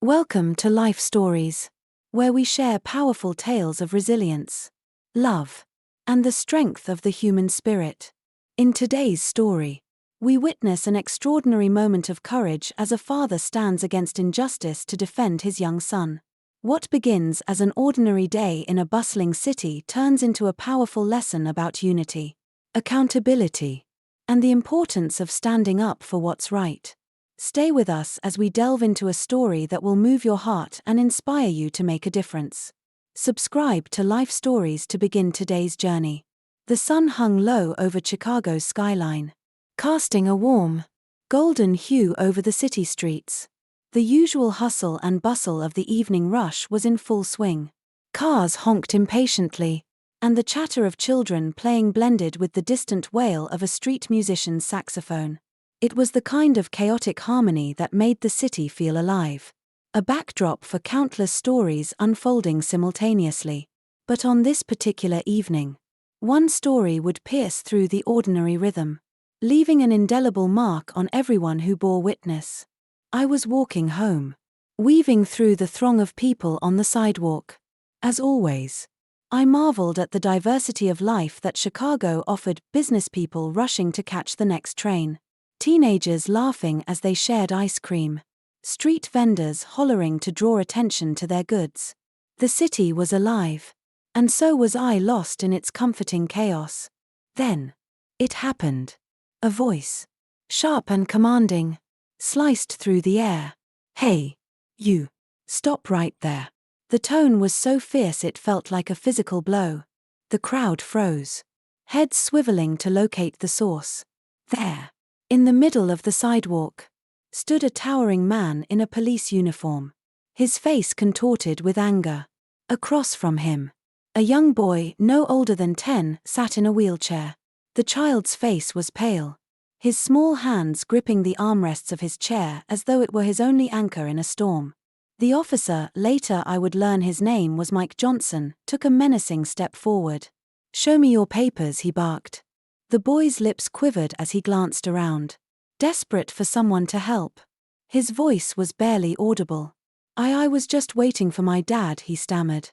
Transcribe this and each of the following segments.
Welcome to Life Stories, where we share powerful tales of resilience, love, and the strength of the human spirit. In today's story, we witness an extraordinary moment of courage as a father stands against injustice to defend his young son. What begins as an ordinary day in a bustling city turns into a powerful lesson about unity, accountability, and the importance of standing up for what's right. Stay with us as we delve into a story that will move your heart and inspire you to make a difference. Subscribe to Life Stories to begin today's journey. The sun hung low over Chicago's skyline, casting a warm, golden hue over the city streets. The usual hustle and bustle of the evening rush was in full swing. Cars honked impatiently, and the chatter of children playing blended with the distant wail of a street musician's saxophone. It was the kind of chaotic harmony that made the city feel alive, a backdrop for countless stories unfolding simultaneously. But on this particular evening, one story would pierce through the ordinary rhythm, leaving an indelible mark on everyone who bore witness. I was walking home, weaving through the throng of people on the sidewalk. As always, I marveled at the diversity of life that Chicago offered: businesspeople rushing to catch the next train, teenagers laughing as they shared ice cream, street vendors hollering to draw attention to their goods. The city was alive, and so was I, lost in its comforting chaos. Then, it happened. A voice, sharp and commanding, sliced through the air. "Hey, you! Stop right there." The tone was so fierce it felt like a physical blow. The crowd froze, heads swiveling to locate the source. There, in the middle of the sidewalk, stood a towering man in a police uniform, his face contorted with anger. Across from him, a young boy no older than 10 sat in a wheelchair. The child's face was pale, his small hands gripping the armrests of his chair as though it were his only anchor in a storm. The officer, later I would learn his name was Mike Johnson, took a menacing step forward. "Show me your papers," he barked. The boy's lips quivered as he glanced around, desperate for someone to help. His voice was barely audible. I was just waiting for my dad," he stammered.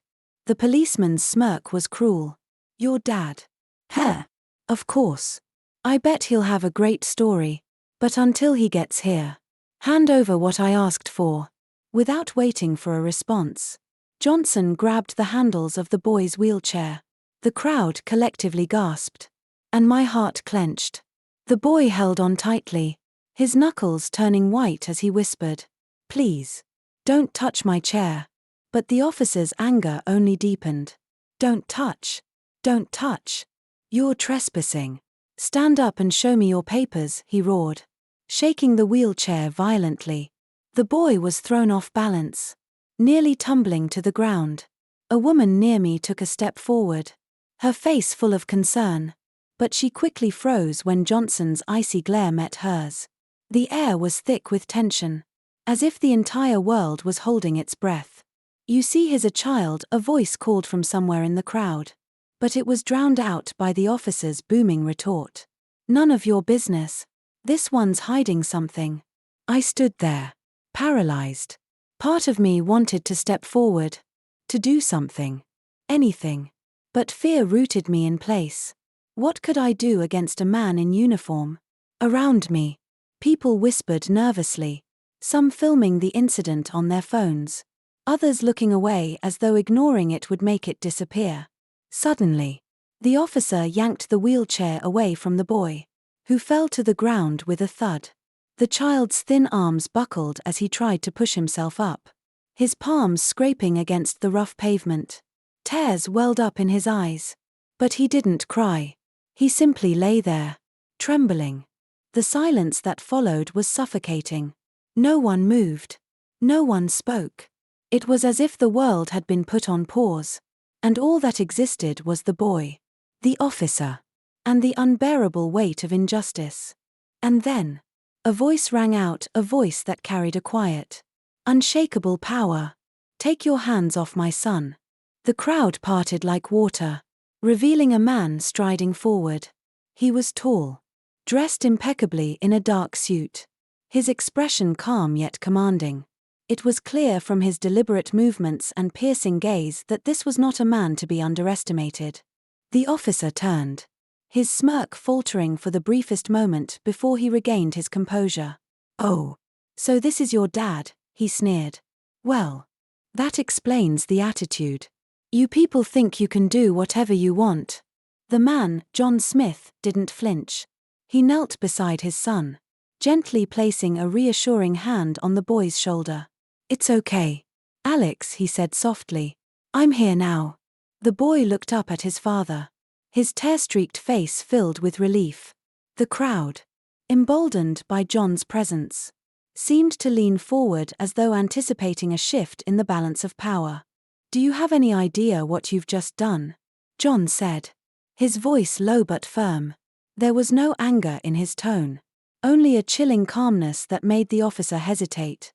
The policeman's smirk was cruel. "Your dad? Heh. Of course. I bet he'll have a great story. But until he gets here, hand over what I asked for." Without waiting for a response, Johnson grabbed the handles of the boy's wheelchair. The crowd collectively gasped, and my heart clenched. The boy held on tightly, his knuckles turning white as he whispered, "Please, don't touch my chair." But the officer's anger only deepened. "Don't touch. Don't touch. You're trespassing. Stand up and show me your papers," he roared, shaking the wheelchair violently. The boy was thrown off balance, nearly tumbling to the ground. A woman near me took a step forward, her face full of concern, but she quickly froze when Johnson's icy glare met hers. The air was thick with tension, as if the entire world was holding its breath. "You see, he's a child," a voice called from somewhere in the crowd. But it was drowned out by the officer's booming retort. "None of your business. This one's hiding something." I stood there, paralyzed. Part of me wanted to step forward, to do something, anything. But fear rooted me in place. What could I do against a man in uniform? Around me, people whispered nervously, some filming the incident on their phones, others looking away as though ignoring it would make it disappear. Suddenly, the officer yanked the wheelchair away from the boy, who fell to the ground with a thud. The child's thin arms buckled as he tried to push himself up, his palms scraping against the rough pavement. Tears welled up in his eyes. But he didn't cry. He simply lay there, trembling. The silence that followed was suffocating. No one moved. No one spoke. It was as if the world had been put on pause, and all that existed was the boy, the officer, and the unbearable weight of injustice. And then, a voice rang out, a voice that carried a quiet, unshakable power. "Take your hands off my son." The crowd parted like water, revealing a man striding forward. He was tall, dressed impeccably in a dark suit, his expression calm yet commanding. It was clear from his deliberate movements and piercing gaze that this was not a man to be underestimated. The officer turned, his smirk faltering for the briefest moment before he regained his composure. "Oh, so this is your dad," he sneered. "Well, that explains the attitude. You people think you can do whatever you want." The man, John Smith, didn't flinch. He knelt beside his son, gently placing a reassuring hand on the boy's shoulder. "It's okay, Alex," he said softly. "I'm here now." The boy looked up at his father, his tear-streaked face filled with relief. The crowd, emboldened by John's presence, seemed to lean forward as though anticipating a shift in the balance of power. "Do you have any idea what you've just done?" John said, his voice low but firm. There was no anger in his tone, only a chilling calmness that made the officer hesitate.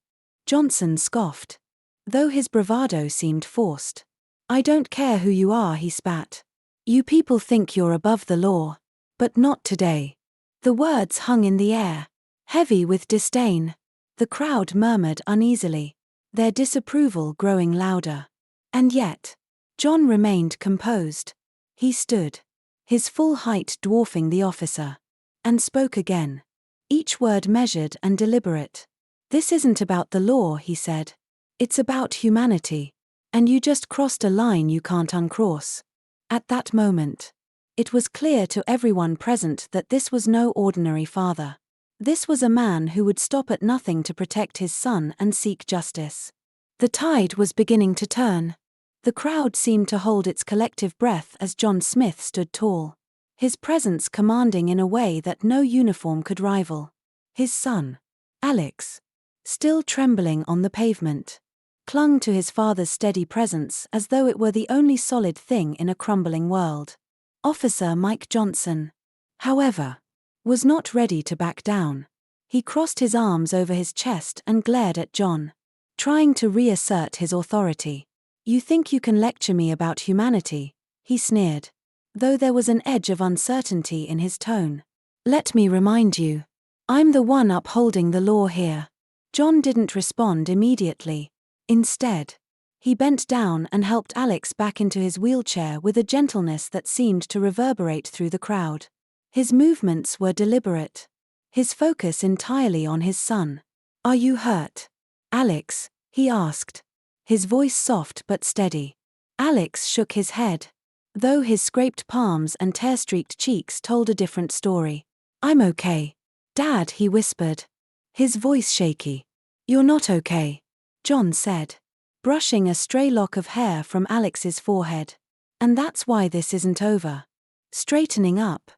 Johnson scoffed, though his bravado seemed forced. "I don't care who you are," he spat. "You people think you're above the law. But not today." The words hung in the air, heavy with disdain. The crowd murmured uneasily, their disapproval growing louder. And yet, John remained composed. He stood, his full height dwarfing the officer, and spoke again, each word measured and deliberate. "This isn't about the law," he said. "It's about humanity. And you just crossed a line you can't uncross." At that moment, it was clear to everyone present that this was no ordinary father. This was a man who would stop at nothing to protect his son and seek justice. The tide was beginning to turn. The crowd seemed to hold its collective breath as John Smith stood tall, his presence commanding in a way that no uniform could rival. His son, Alex, still trembling on the pavement, clung to his father's steady presence as though it were the only solid thing in a crumbling world. Officer Mike Johnson, however, was not ready to back down. He crossed his arms over his chest and glared at John, trying to reassert his authority. "You think you can lecture me about humanity?" he sneered, though there was an edge of uncertainty in his tone. "Let me remind you, I'm the one upholding the law here." John didn't respond immediately. Instead, he bent down and helped Alex back into his wheelchair with a gentleness that seemed to reverberate through the crowd. His movements were deliberate, his focus entirely on his son. "Are you hurt, Alex?" he asked, his voice soft but steady. Alex shook his head, though his scraped palms and tear-streaked cheeks told a different story. "I'm okay, Dad," he whispered, his voice shaky. "You're not okay," John said, brushing a stray lock of hair from Alex's forehead. "And that's why this isn't over." Straightening up,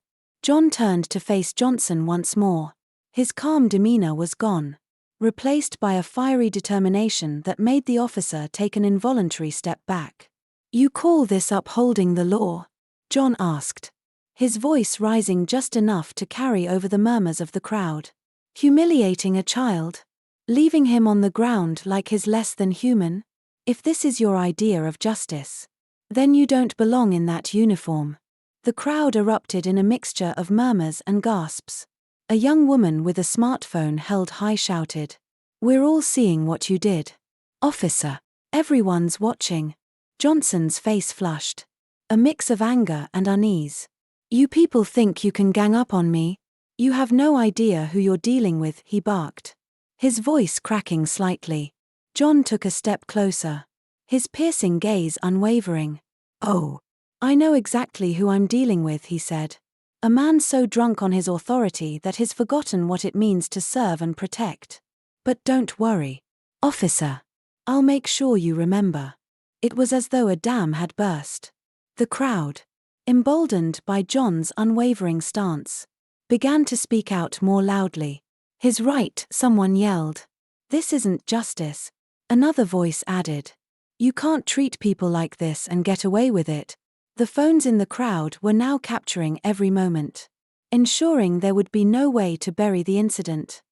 John turned to face Johnson once more. His calm demeanor was gone, replaced by a fiery determination that made the officer take an involuntary step back. "You call this upholding the law?" John asked, his voice rising just enough to carry over the murmurs of the crowd. "Humiliating a child? Leaving him on the ground like he's less than human? If this is your idea of justice, then you don't belong in that uniform." The crowd erupted in a mixture of murmurs and gasps. A young woman with a smartphone held high shouted, "We're all seeing what you did, officer. Everyone's watching." Johnson's face flushed, a mix of anger and unease. "You people think you can gang up on me? You have no idea who you're dealing with," he barked, his voice cracking slightly. John took a step closer, his piercing gaze unwavering. "Oh, I know exactly who I'm dealing with," he said. "A man so drunk on his authority that he's forgotten what it means to serve and protect. But don't worry, officer. I'll make sure you remember." It was as though a dam had burst. The crowd, emboldened by John's unwavering stance, began to speak out more loudly. "His right," someone yelled. "This isn't justice," another voice added. "You can't treat people like this and get away with it." The phones in the crowd were now capturing every moment, ensuring there would be no way to bury the incident.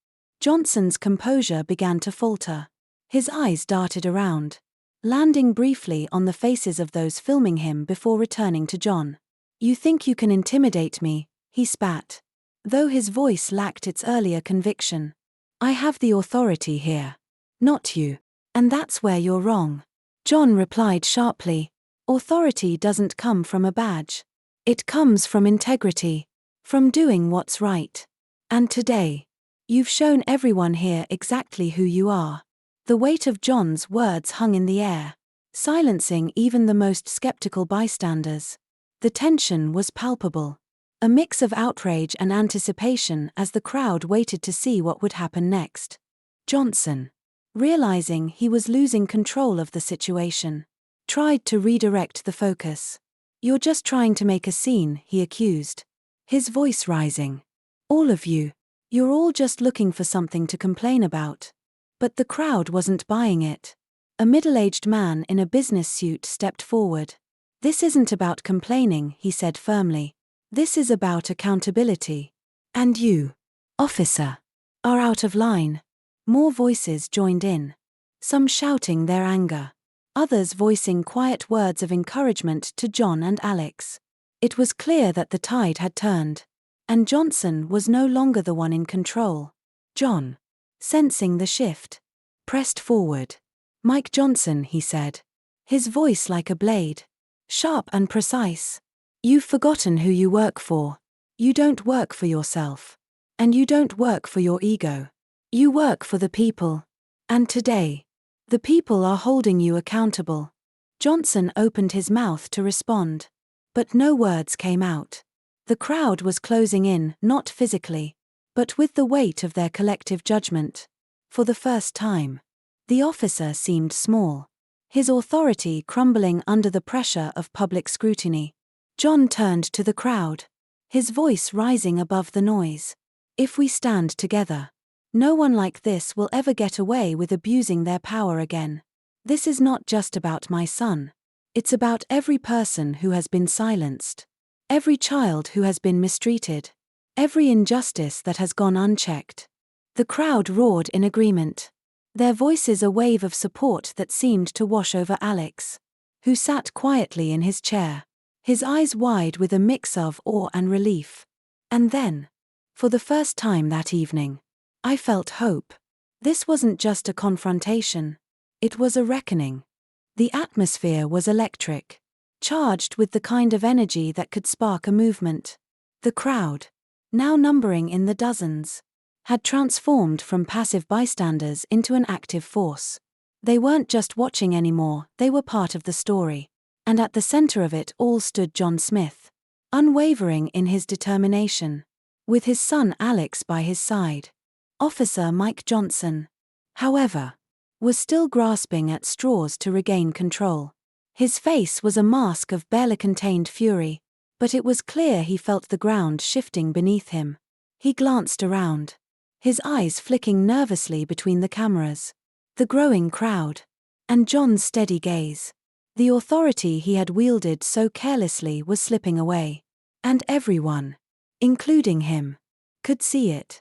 Johnson's composure began to falter. His eyes darted around, landing briefly on the faces of those filming him before returning to John. "You think you can intimidate me?" he spat, though his voice lacked its earlier conviction. "I have the authority here, not you." And that's where you're wrong. John replied sharply. Authority doesn't come from a badge. It comes from integrity, from doing what's right. And today, you've shown everyone here exactly who you are. The weight of John's words hung in the air, silencing even the most skeptical bystanders. The tension was palpable, a mix of outrage and anticipation as the crowd waited to see what would happen next. Johnson, realizing he was losing control of the situation, tried to redirect the focus. "You're just trying to make a scene," he accused, his voice rising. "All of you. You're all just looking for something to complain about." But the crowd wasn't buying it. A middle-aged man in a business suit stepped forward. "This isn't about complaining," he said firmly. "This is about accountability. And you, officer, are out of line." More voices joined in, some shouting their anger, others voicing quiet words of encouragement to John and Alex. It was clear that the tide had turned, and Johnson was no longer the one in control. John, sensing the shift, pressed forward. "Mike Johnson," he said, his voice like a blade, sharp and precise. "You've forgotten who you work for. You don't work for yourself. And you don't work for your ego. You work for the people. And today, the people are holding you accountable." Johnson opened his mouth to respond, but no words came out. The crowd was closing in, not physically, but with the weight of their collective judgment. For the first time, the officer seemed small, his authority crumbling under the pressure of public scrutiny. John turned to the crowd, his voice rising above the noise. "If we stand together, no one like this will ever get away with abusing their power again. This is not just about my son. It's about every person who has been silenced, every child who has been mistreated, every injustice that has gone unchecked." The crowd roared in agreement, their voices a wave of support that seemed to wash over Alex, who sat quietly in his chair, his eyes wide with a mix of awe and relief. And then, for the first time that evening, I felt hope. This wasn't just a confrontation. It was a reckoning. The atmosphere was electric, charged with the kind of energy that could spark a movement. The crowd, now numbering in the dozens, had transformed from passive bystanders into an active force. They weren't just watching anymore, they were part of the story. And at the center of it all stood John Smith, unwavering in his determination, with his son Alex by his side. Officer Mike Johnson, however, was still grasping at straws to regain control. His face was a mask of barely contained fury, but it was clear he felt the ground shifting beneath him. He glanced around, his eyes flicking nervously between the cameras, the growing crowd, and John's steady gaze. The authority he had wielded so carelessly was slipping away, and everyone, including him, could see it.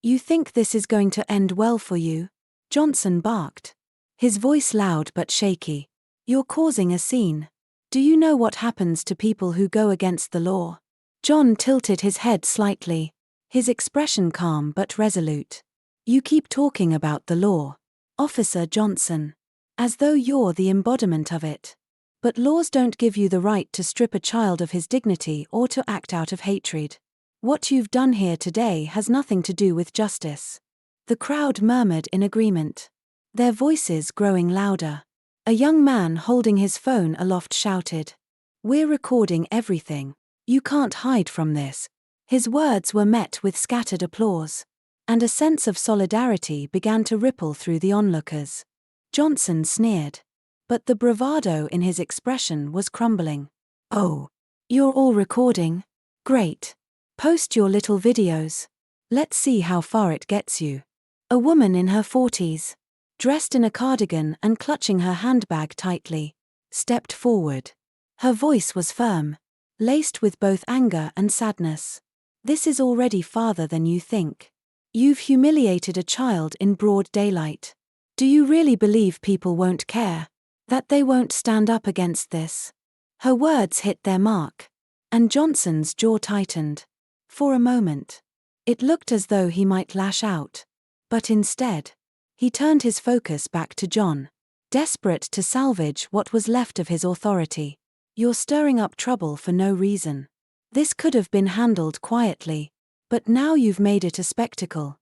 "You think this is going to end well for you?" Johnson barked, his voice loud but shaky. "You're causing a scene. Do you know what happens to people who go against the law?" John tilted his head slightly, his expression calm but resolute. "You keep talking about the law, Officer Johnson, as though you're the embodiment of it. But laws don't give you the right to strip a child of his dignity or to act out of hatred. What you've done here today has nothing to do with justice." The crowd murmured in agreement, their voices growing louder. A young man holding his phone aloft shouted, "We're recording everything. You can't hide from this." His words were met with scattered applause, and a sense of solidarity began to ripple through the onlookers. Johnson sneered, but the bravado in his expression was crumbling. "Oh, you're all recording? Great. Post your little videos. Let's see how far it gets you." A woman in her 40s, dressed in a cardigan and clutching her handbag tightly, stepped forward. Her voice was firm, laced with both anger and sadness. "This is already farther than you think. You've humiliated a child in broad daylight. Do you really believe people won't care? That they won't stand up against this?" Her words hit their mark, and Johnson's jaw tightened. For a moment, it looked as though he might lash out. But instead, he turned his focus back to John. desperate to salvage what was left of his authority. "You're stirring up trouble for no reason. This could have been handled quietly, but now you've made it a spectacle."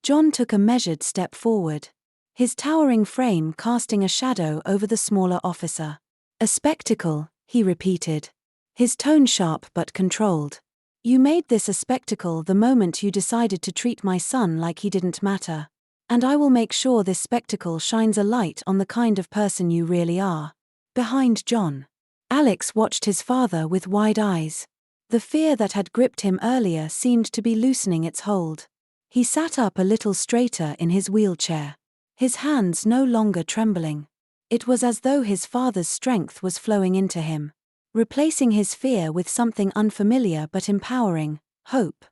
John took a measured step forward, his towering frame casting a shadow over the smaller officer. "A spectacle," he repeated, his tone sharp but controlled. "You made this a spectacle the moment you decided to treat my son like he didn't matter. And I will make sure this spectacle shines a light on the kind of person you really are." Behind John, Alex watched his father with wide eyes. The fear that had gripped him earlier seemed to be loosening its hold. He sat up a little straighter in his wheelchair, his hands no longer trembling. It was as though his father's strength was flowing into him, replacing his fear with something unfamiliar but empowering: hope.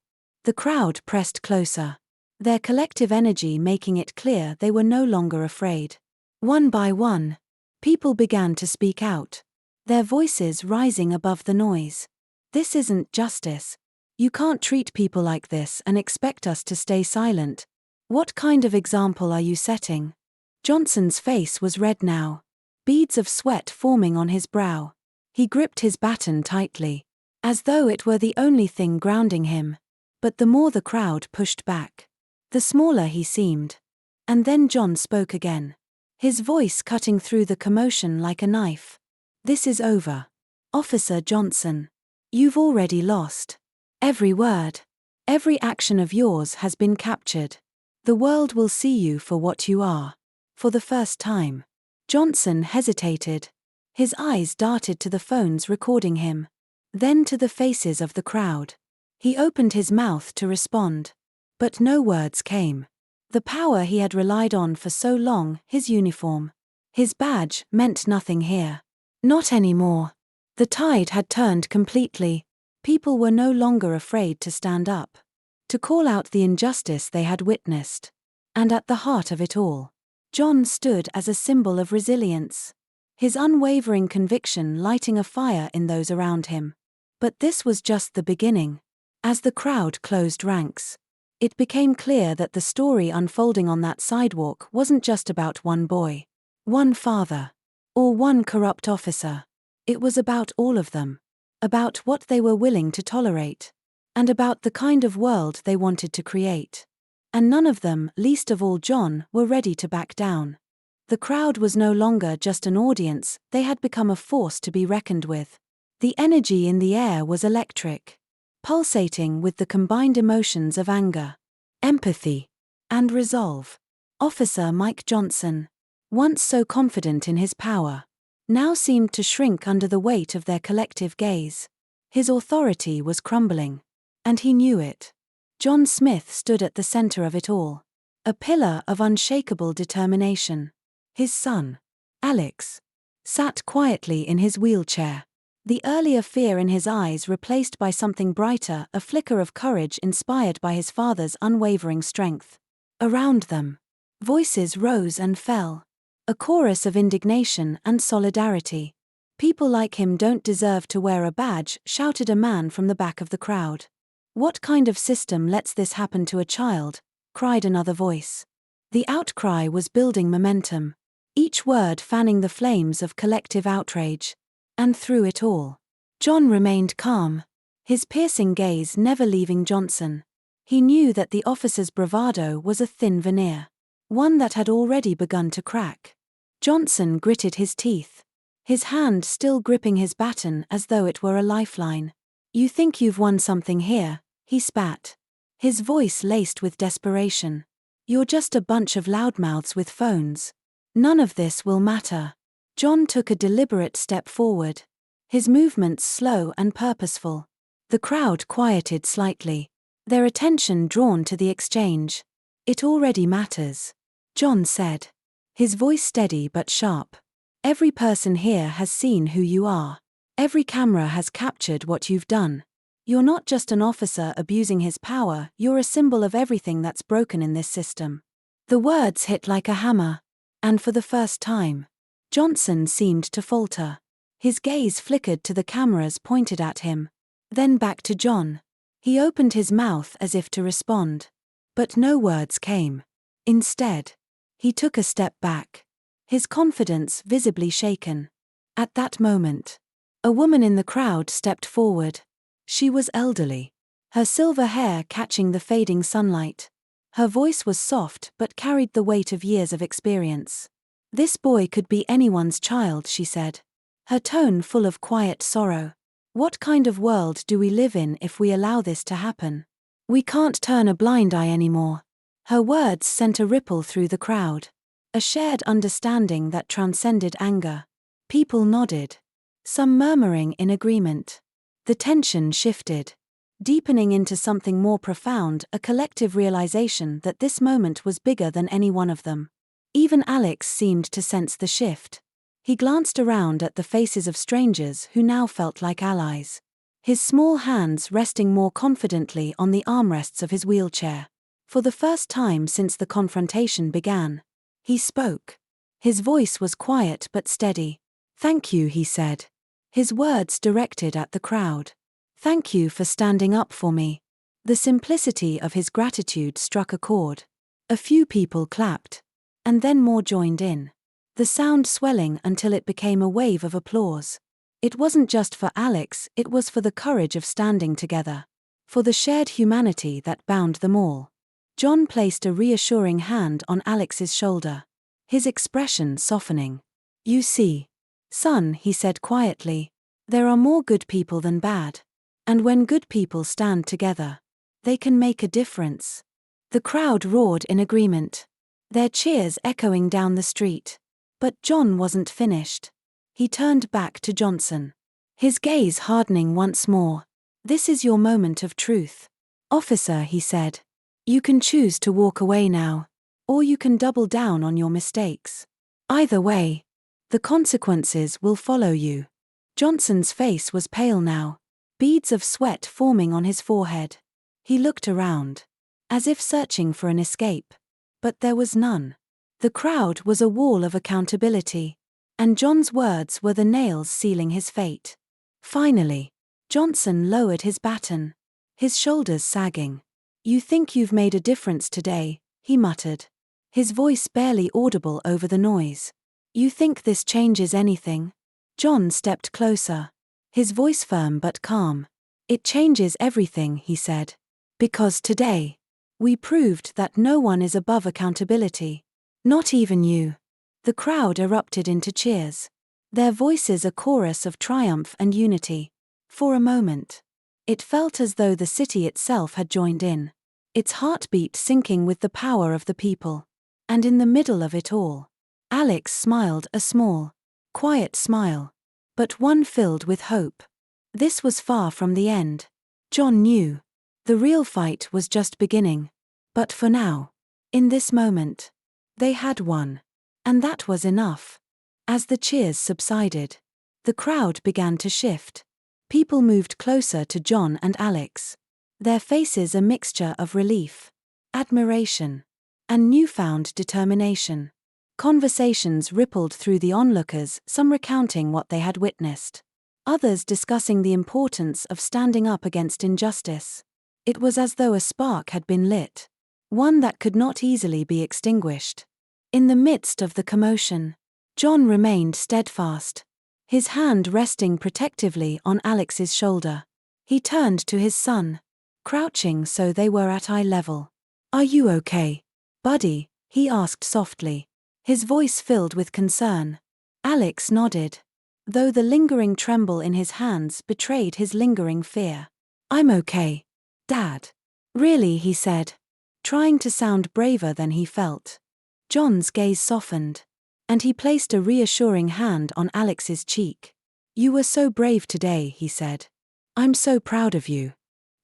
The crowd pressed closer, their collective energy making it clear they were no longer afraid. One by one, people began to speak out, their voices rising above the noise. "This isn't justice. You can't treat people like this and expect us to stay silent. What kind of example are you setting?" Johnson's face was red now, beads of sweat forming on his brow. He gripped his baton tightly, as though it were the only thing grounding him. But the more the crowd pushed back, the smaller he seemed. And then John spoke again, his voice cutting through the commotion like a knife. "This is over. Officer Johnson. You've already lost. Every word, every action of yours has been captured. The world will see you for what you are. For the first time." Johnson hesitated. His eyes darted to the phones recording him, then to the faces of the crowd. He opened his mouth to respond, but no words came. The power he had relied on for so long, his uniform, his badge, meant nothing here. Not anymore. The tide had turned completely. People were no longer afraid to stand up, to call out the injustice they had witnessed. And at the heart of it all, John stood as a symbol of resilience, his unwavering conviction lighting a fire in those around him. But this was just the beginning. As the crowd closed ranks, it became clear that the story unfolding on that sidewalk wasn't just about one boy, one father, or one corrupt officer. It was about all of them, about what they were willing to tolerate, and about the kind of world they wanted to create. And none of them, least of all John, were ready to back down. The crowd was no longer just an audience, they had become a force to be reckoned with. The energy in the air was electric, pulsating with the combined emotions of anger, empathy, and resolve. Officer Mike Johnson, once so confident in his power, now seemed to shrink under the weight of their collective gaze. His authority was crumbling, and he knew it. John Smith stood at the center of it all, a pillar of unshakable determination. His son, Alex, sat quietly in his wheelchair, the earlier fear in his eyes replaced by something brighter, a flicker of courage inspired by his father's unwavering strength. Around them, voices rose and fell, a chorus of indignation and solidarity. "People like him don't deserve to wear a badge," shouted a man from the back of the crowd. "What kind of system lets this happen to a child?" cried another voice. The outcry was building momentum, each word fanning the flames of collective outrage. And through it all, John remained calm, his piercing gaze never leaving Johnson. He knew that the officer's bravado was a thin veneer, one that had already begun to crack. Johnson gritted his teeth, his hand still gripping his baton as though it were a lifeline. "You think you've won something here," he spat, his voice laced with desperation. "You're just a bunch of loudmouths with phones. None of this will matter." John took a deliberate step forward, his movements slow and purposeful. The crowd quieted slightly, their attention drawn to the exchange. "It already matters," John said, his voice steady but sharp. "Every person here has seen who you are. Every camera has captured what you've done. You're not just an officer abusing his power, you're a symbol of everything that's broken in this system." The words hit like a hammer, and for the first time, Johnson seemed to falter. His gaze flickered to the cameras pointed at him, then back to John. He opened his mouth as if to respond, but no words came. Instead, he took a step back, his confidence visibly shaken. At that moment, a woman in the crowd stepped forward. She was elderly, her silver hair catching the fading sunlight. Her voice was soft but carried the weight of years of experience. "This boy could be anyone's child," she said, her tone full of quiet sorrow. "What kind of world do we live in if we allow this to happen? We can't turn a blind eye anymore." Her words sent a ripple through the crowd, a shared understanding that transcended anger. People nodded, some murmuring in agreement. The tension shifted, deepening into something more profound, a collective realization that this moment was bigger than any one of them. Even Alex seemed to sense the shift. He glanced around at the faces of strangers who now felt like allies, his small hands resting more confidently on the armrests of his wheelchair. For the first time since the confrontation began, he spoke. His voice was quiet but steady. "Thank you," he said, his words directed at the crowd. "Thank you for standing up for me." The simplicity of his gratitude struck a chord. A few people clapped, and then more joined in, the sound swelling until it became a wave of applause. It wasn't just for Alex, it was for the courage of standing together, for the shared humanity that bound them all. John placed a reassuring hand on Alex's shoulder, his expression softening. "You see, son," he said quietly, "there are more good people than bad. And when good people stand together, they can make a difference." The crowd roared in agreement, their cheers echoing down the street. But John wasn't finished. He turned back to Johnson, his gaze hardening once more. "This is your moment of truth. Officer," he said, "you can choose to walk away now, or you can double down on your mistakes. Either way, the consequences will follow you." Johnson's face was pale now, beads of sweat forming on his forehead. He looked around, as if searching for an escape. But there was none. The crowd was a wall of accountability, and John's words were the nails sealing his fate. Finally, Johnson lowered his baton, his shoulders sagging. "You think you've made a difference today," he muttered, his voice barely audible over the noise. "You think this changes anything?" John stepped closer, his voice firm but calm. "It changes everything," he said. "Because today, we proved that no one is above accountability. Not even you." The crowd erupted into cheers, their voices a chorus of triumph and unity. For a moment, it felt as though the city itself had joined in, its heartbeat syncing with the power of the people. And in the middle of it all, Alex smiled, a small, quiet smile, but one filled with hope. This was far from the end. John knew. The real fight was just beginning. But for now, in this moment, they had won. And that was enough. As the cheers subsided, the crowd began to shift. People moved closer to John and Alex, their faces a mixture of relief, admiration, and newfound determination. Conversations rippled through the onlookers, some recounting what they had witnessed, others discussing the importance of standing up against injustice. It was as though a spark had been lit, one that could not easily be extinguished. In the midst of the commotion, John remained steadfast, his hand resting protectively on Alex's shoulder. He turned to his son, crouching so they were at eye level. "Are you okay, buddy?" he asked softly, his voice filled with concern. Alex nodded, though the lingering tremble in his hands betrayed his lingering fear. "I'm okay, Dad." "Really?" he said, trying to sound braver than he felt. John's gaze softened, and he placed a reassuring hand on Alex's cheek. "You were so brave today," he said. "I'm so proud of you."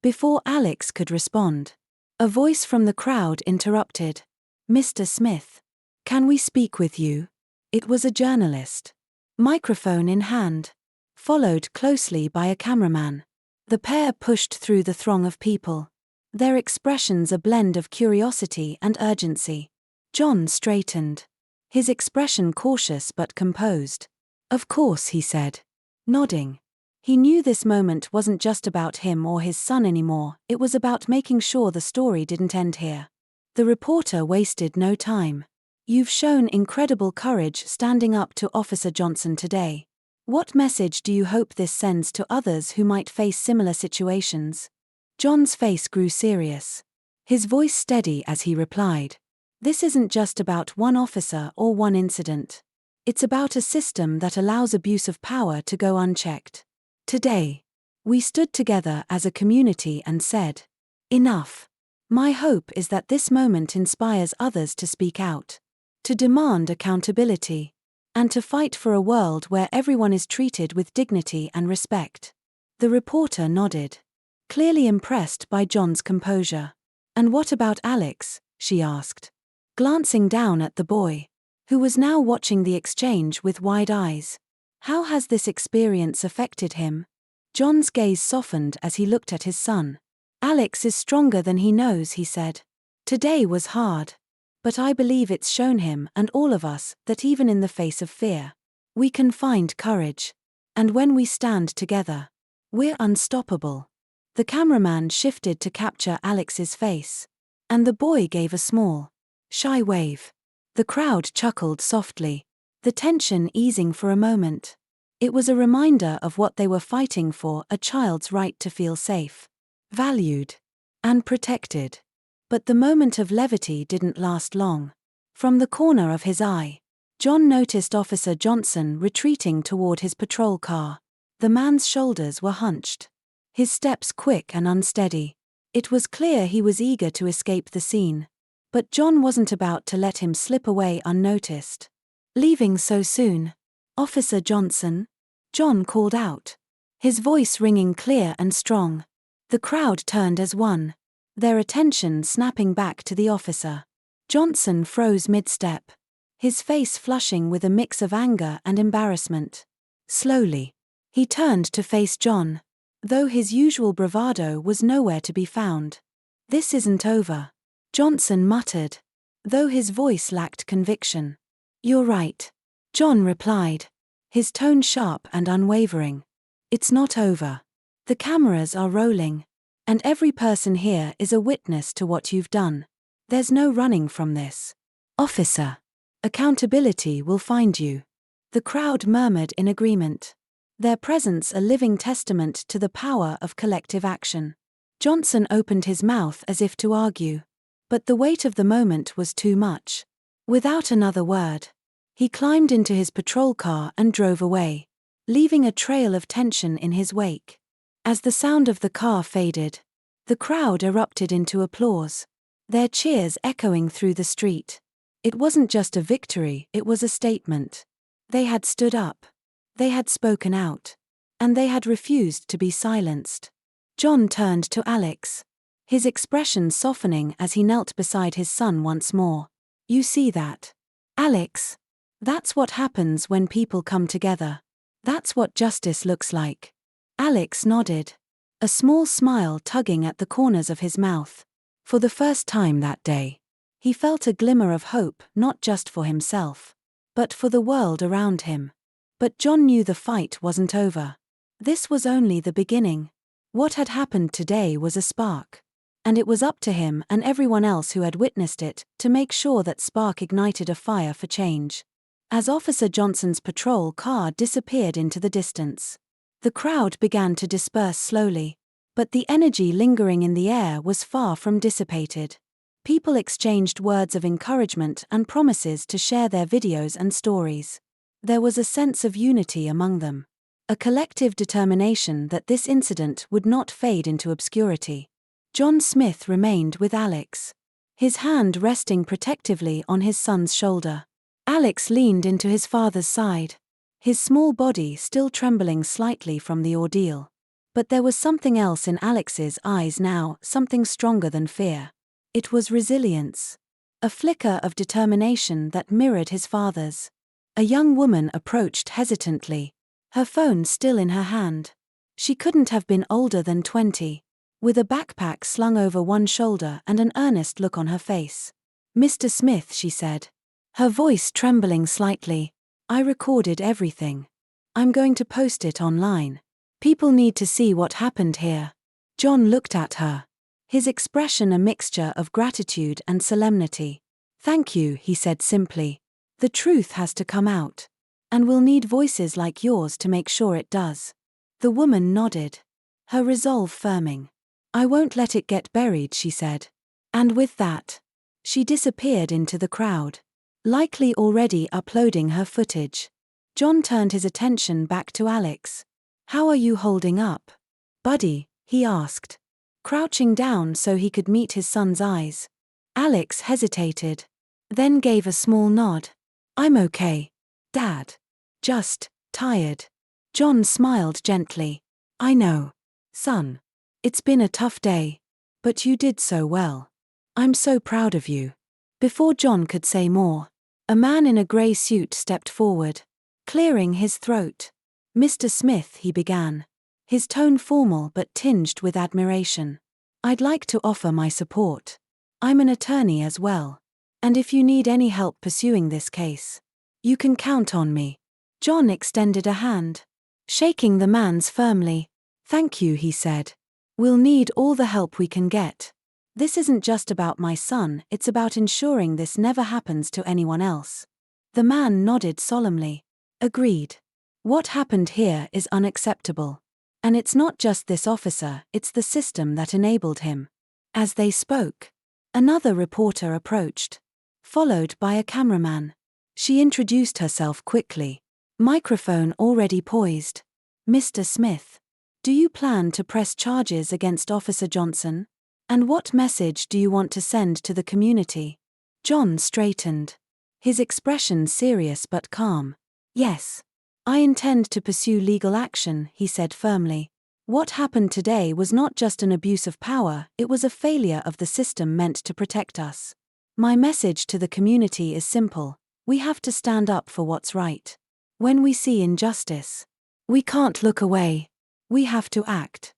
Before Alex could respond, a voice from the crowd interrupted. "Mr. Smith, can we speak with you?" It was a journalist, microphone in hand, followed closely by a cameraman. The pair pushed through the throng of people, their expressions a blend of curiosity and urgency. John straightened, his expression cautious but composed. "Of course," he said, nodding. He knew this moment wasn't just about him or his son anymore, it was about making sure the story didn't end here. The reporter wasted no time. You've shown incredible courage standing up to Officer Johnson today. What message do you hope this sends to others who might face similar situations? John's face grew serious. His voice steady as he replied. This isn't just about one officer or one incident. It's about a system that allows abuse of power to go unchecked. Today, we stood together as a community and said, enough. My hope is that this moment inspires others to speak out, to demand accountability, and to fight for a world where everyone is treated with dignity and respect. The reporter nodded, clearly impressed by John's composure. And what about Alex? She asked, glancing down at the boy, who was now watching the exchange with wide eyes. How has this experience affected him? John's gaze softened as he looked at his son. Alex is stronger than he knows, he said. Today was hard. But I believe it's shown him and all of us that even in the face of fear, we can find courage. And when we stand together, we're unstoppable. The cameraman shifted to capture Alex's face, and the boy gave a small, shy wave. The crowd chuckled softly, the tension easing for a moment. It was a reminder of what they were fighting for, a child's right to feel safe, valued, and protected. But the moment of levity didn't last long. From the corner of his eye, John noticed Officer Johnson retreating toward his patrol car. The man's shoulders were hunched, his steps quick and unsteady. It was clear he was eager to escape the scene. But John wasn't about to let him slip away unnoticed. Leaving so soon? Officer Johnson? John called out, his voice ringing clear and strong. The crowd turned as one, their attention snapping back to the officer. Johnson froze mid-step, his face flushing with a mix of anger and embarrassment. Slowly, he turned to face John, though his usual bravado was nowhere to be found. This isn't over, Johnson muttered, though his voice lacked conviction. You're right, John replied, his tone sharp and unwavering. It's not over. The cameras are rolling, and every person here is a witness to what you've done. There's no running from this. Officer, accountability will find you. The crowd murmured in agreement, their presence a living testament to the power of collective action. Johnson opened his mouth as if to argue, but the weight of the moment was too much. Without another word, he climbed into his patrol car and drove away, leaving a trail of tension in his wake. As the sound of the car faded, the crowd erupted into applause, their cheers echoing through the street. It wasn't just a victory, it was a statement. They had stood up, they had spoken out, and they had refused to be silenced. John turned to Alex, his expression softening as he knelt beside his son once more. You see that, Alex? That's what happens when people come together. That's what justice looks like. Alex nodded, a small smile tugging at the corners of his mouth. For the first time that day, he felt a glimmer of hope, not just for himself, but for the world around him. But John knew the fight wasn't over. This was only the beginning. What had happened today was a spark, and it was up to him and everyone else who had witnessed it to make sure that spark ignited a fire for change. As Officer Johnson's patrol car disappeared into the distance, the crowd began to disperse slowly, but the energy lingering in the air was far from dissipated. People exchanged words of encouragement and promises to share their videos and stories. There was a sense of unity among them, a collective determination that this incident would not fade into obscurity. John Smith remained with Alex, his hand resting protectively on his son's shoulder. Alex leaned into his father's side, his small body still trembling slightly from the ordeal. But there was something else in Alex's eyes now, something stronger than fear. It was resilience, a flicker of determination that mirrored his father's. A young woman approached hesitantly, her phone still in her hand. She couldn't have been older than 20, with a backpack slung over one shoulder and an earnest look on her face. Mr. Smith, she said, her voice trembling slightly, I recorded everything. I'm going to post it online. People need to see what happened here. John looked at her, his expression a mixture of gratitude and solemnity. Thank you, he said simply. The truth has to come out. And we'll need voices like yours to make sure it does. The woman nodded, her resolve firming. I won't let it get buried, she said. And with that, she disappeared into the crowd, likely already uploading her footage. John turned his attention back to Alex. How are you holding up, buddy? He asked, crouching down so he could meet his son's eyes. Alex hesitated, then gave a small nod. I'm okay, Dad. Just tired. John smiled gently. I know, son. It's been a tough day, but you did so well. I'm so proud of you. Before John could say more, a man in a grey suit stepped forward, clearing his throat. Mr. Smith, he began, his tone formal but tinged with admiration. I'd like to offer my support. I'm an attorney as well, and if you need any help pursuing this case, you can count on me. John extended a hand, shaking the man's firmly. Thank you, he said. We'll need all the help we can get. This isn't just about my son, it's about ensuring this never happens to anyone else. The man nodded solemnly. Agreed. What happened here is unacceptable. And it's not just this officer, it's the system that enabled him. As they spoke, another reporter approached, followed by a cameraman. She introduced herself quickly, microphone already poised. Mr. Smith, do you plan to press charges against Officer Johnson? And what message do you want to send to the community? John straightened, his expression serious but calm. Yes. I intend to pursue legal action, he said firmly. What happened today was not just an abuse of power, it was a failure of the system meant to protect us. My message to the community is simple. We have to stand up for what's right. When we see injustice, we can't look away. We have to act.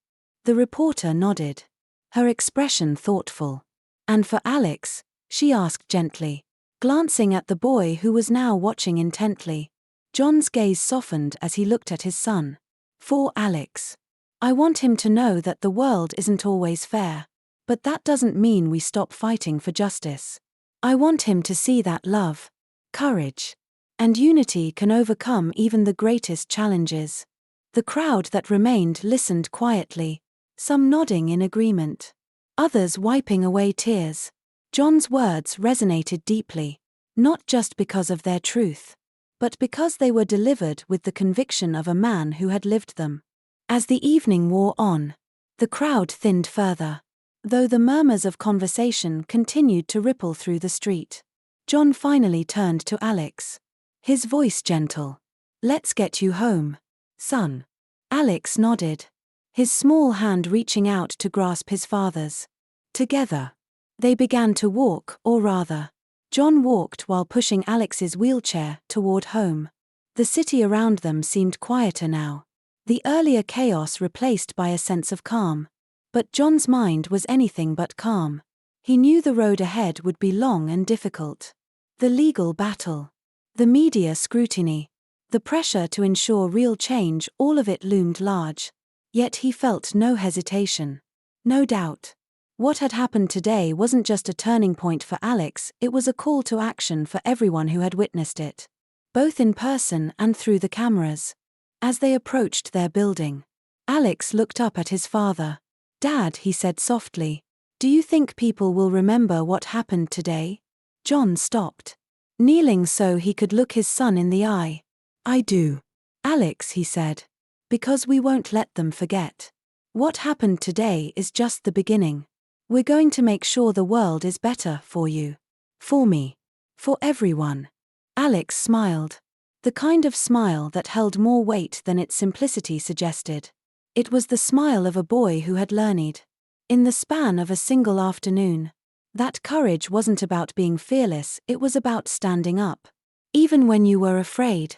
The reporter nodded, her expression thoughtful. And for Alex, she asked gently, glancing at the boy who was now watching intently. John's gaze softened as he looked at his son. For Alex, I want him to know that the world isn't always fair, but that doesn't mean we stop fighting for justice. I want him to see that love, courage, and unity can overcome even the greatest challenges. The crowd that remained listened quietly, some nodding in agreement, others wiping away tears. John's words resonated deeply, not just because of their truth, but because they were delivered with the conviction of a man who had lived them. As the evening wore on, the crowd thinned further, though the murmurs of conversation continued to ripple through the street. John finally turned to Alex, his voice gentle. Let's get you home, son. Alex nodded, his small hand reaching out to grasp his father's. Together, they began to walk, or rather, John walked while pushing Alex's wheelchair toward home. The city around them seemed quieter now, the earlier chaos replaced by a sense of calm. But John's mind was anything but calm. He knew the road ahead would be long and difficult. The legal battle, the media scrutiny, the pressure to ensure real change, all of it loomed large. Yet he felt no hesitation, no doubt. What had happened today wasn't just a turning point for Alex, it was a call to action for everyone who had witnessed it, both in person and through the cameras. As they approached their building, Alex looked up at his father. Dad, he said softly, do you think people will remember what happened today? John stopped, kneeling so he could look his son in the eye. I do, Alex, he said, because we won't let them forget. What happened today is just the beginning. We're going to make sure the world is better for you. For me. For everyone. Alex smiled. The kind of smile that held more weight than its simplicity suggested. It was the smile of a boy who had learned, in the span of a single afternoon, that courage wasn't about being fearless, it was about standing up, even when you were afraid.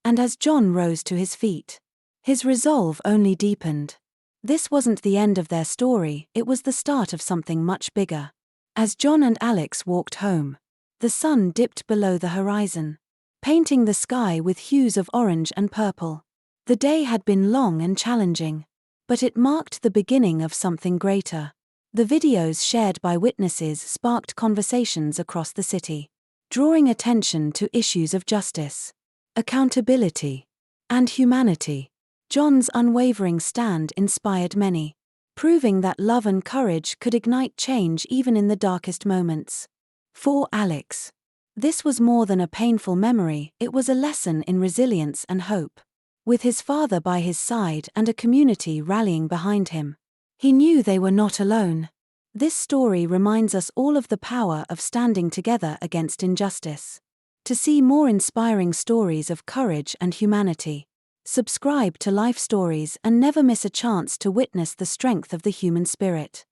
And as John rose to his feet, his resolve only deepened. This wasn't the end of their story, it was the start of something much bigger. As John and Alex walked home, the sun dipped below the horizon, painting the sky with hues of orange and purple. The day had been long and challenging, but it marked the beginning of something greater. The videos shared by witnesses sparked conversations across the city. drawing attention to issues of justice, accountability, and humanity. John's unwavering stand inspired many, proving that love and courage could ignite change even in the darkest moments. For Alex, this was more than a painful memory, it was a lesson in resilience and hope. With his father by his side and a community rallying behind him, he knew they were not alone. This story reminds us all of the power of standing together against injustice. To see more inspiring stories of courage and humanity, subscribe to Life Stories and never miss a chance to witness the strength of the human spirit.